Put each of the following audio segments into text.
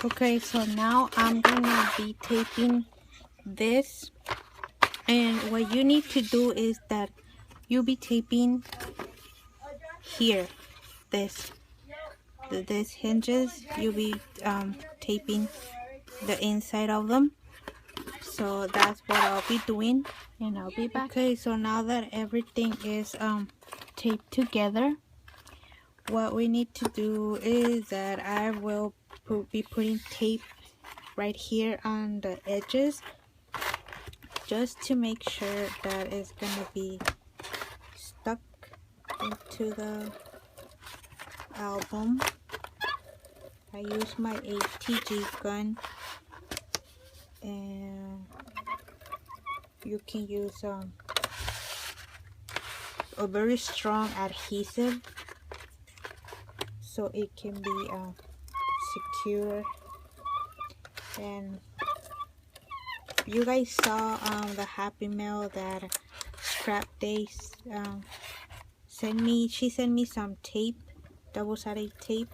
Okay, so now I'm gonna be taping this, and what you need to do is that you'll be taping here, this hinges. You'll be taping the inside of them. So that's what I'll be doing, and I'll be back. Okay, so now that everything is taped together, what we need to do is that I will be putting tape right here on the edges, just to make sure that it's gonna be stuck into the album. I use my ATG gun, and you can use a very strong adhesive so it can be secure. And you guys saw the Happy Mail that Scrap Days sent me. She sent me some tape, double-sided tape.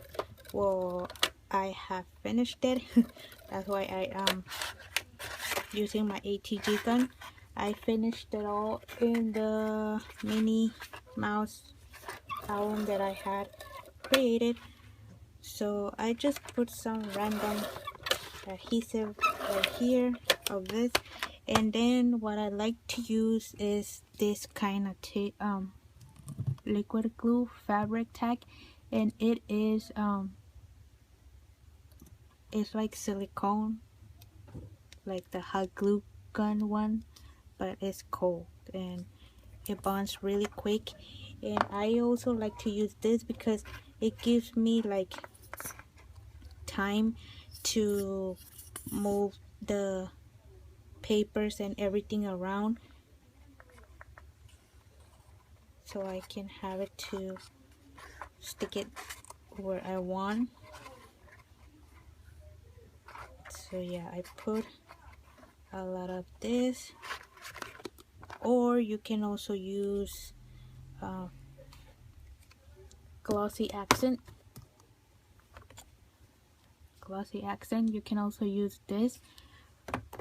Well, I have finished it. That's why I using my ATG gun. I finished it all in the Minnie Mouse album that I had created. So I just put some random adhesive right here of this, and then what I like to use is this kind of tape, liquid glue, fabric tack, and it is it's like silicone, like the hot glue gun one, but it's cold and it bonds really quick. And I also like to use this because it gives me like time to move the papers and everything around, so I can have it to stick it where I want. So yeah, I put a lot of this, or you can also use glossy accent. You can also use this,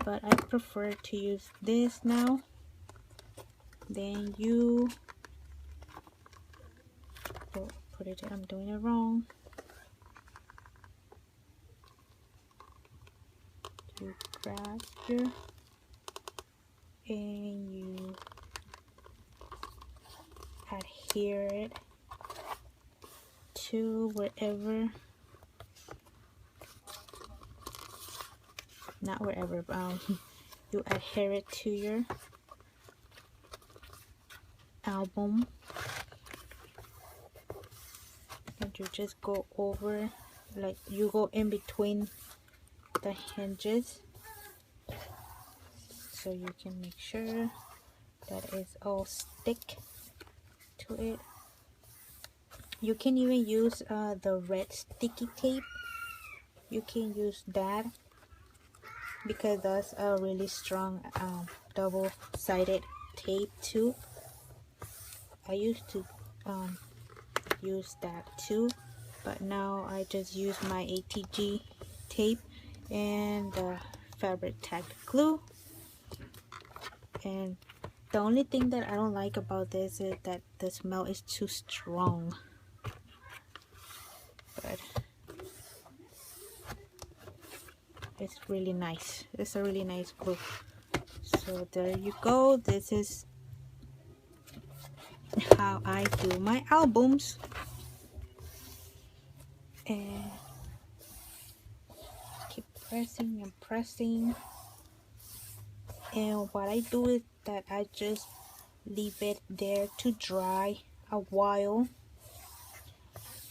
but I prefer to use this now. Then you put it, I'm doing it wrong. You grab here and you adhere it to wherever, not wherever, you adhere it to your album, and you just go over, like you go in between the hinges, so you can make sure that it's all stick to it. You can even use the red sticky tape. You can use that because that's a really strong double-sided tape too. I used to use that too, but now I just use my ATG tape and the fabric tack glue. And the only thing that I don't like about this is that the smell is too strong, but it's really nice. It's a really nice glue. So there you go. This is how I do my albums. And keep pressing and pressing. And what I do is that I just leave it there to dry a while.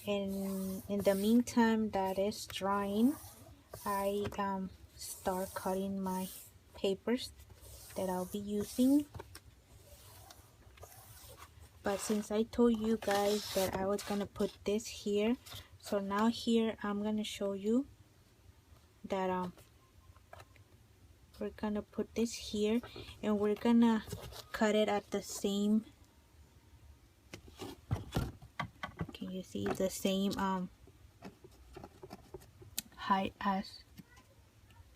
And in the meantime that it's drying, I start cutting my papers that I'll be using. But since I told you guys that I was gonna put this here, so now here I'm gonna show you that we're gonna put this here, and we're gonna cut it at the same, can you see, the same height as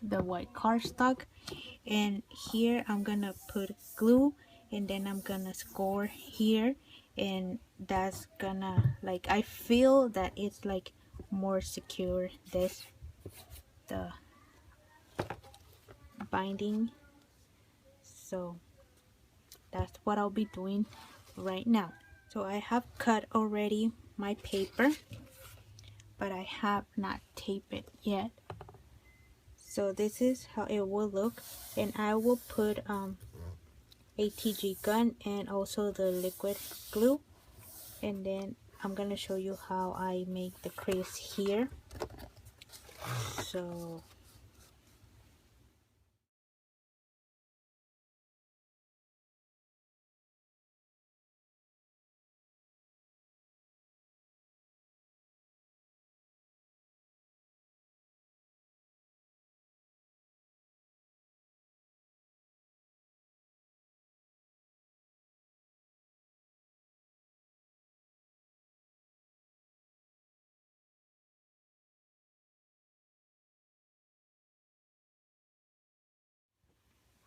the white cardstock. And here I'm gonna put glue, and then I'm gonna score here, and that's gonna, like, I feel that it's like more secure, this, the binding. So that's what I'll be doing right now. So I have cut already my paper, but I have not taped it yet. So this is how it will look, and I will put ATG gun and also the liquid glue, and then I'm gonna show you how I make the crease here. So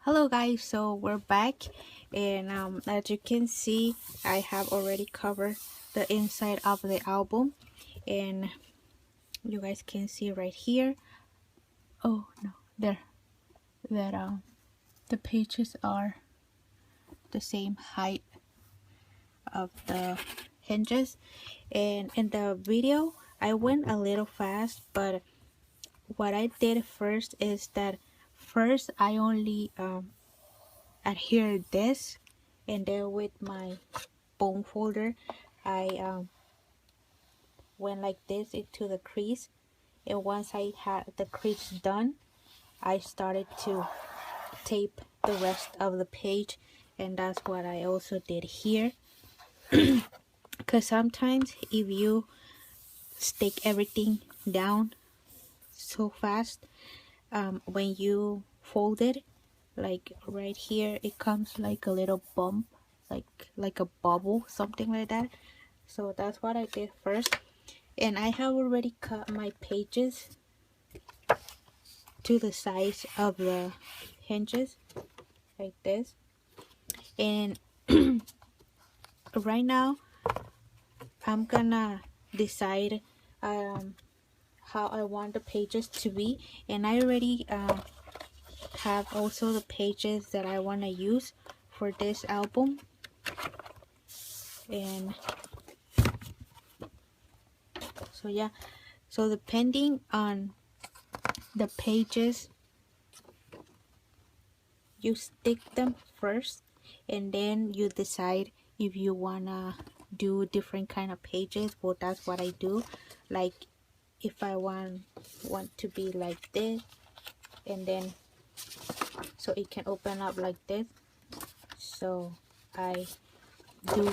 hello guys, so we're back, and as you can see, I have already covered the inside of the album, and you guys can see right here, oh no, there, that the pages are the same height of the hinges. And in the video I went a little fast, but what I did first is that first I only adhere this, and then with my bone folder I went like this into the crease, and once I had the crease done, I started to tape the rest of the page, and that's what I also did here. Because sometimes if you stick everything down so fast, when you fold it, like right here, it comes like a little bump, like a bubble, something like that. So that's what I did first, and I have already cut my pages to the size of the hinges like this. And right now I'm gonna decide how I want the pages to be, and I already have also the pages that I want to use for this album. And so yeah, so depending on the pages, you stick them first, and then you decide if you wanna do different kind of pages. Well, that's what I do. Like if I want to be like this, and then so it can open up like this, so I do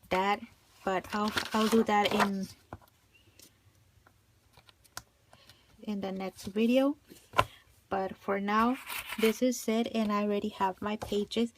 that, but I'll do that in the next video. But for now, this is it, and I already have my pages.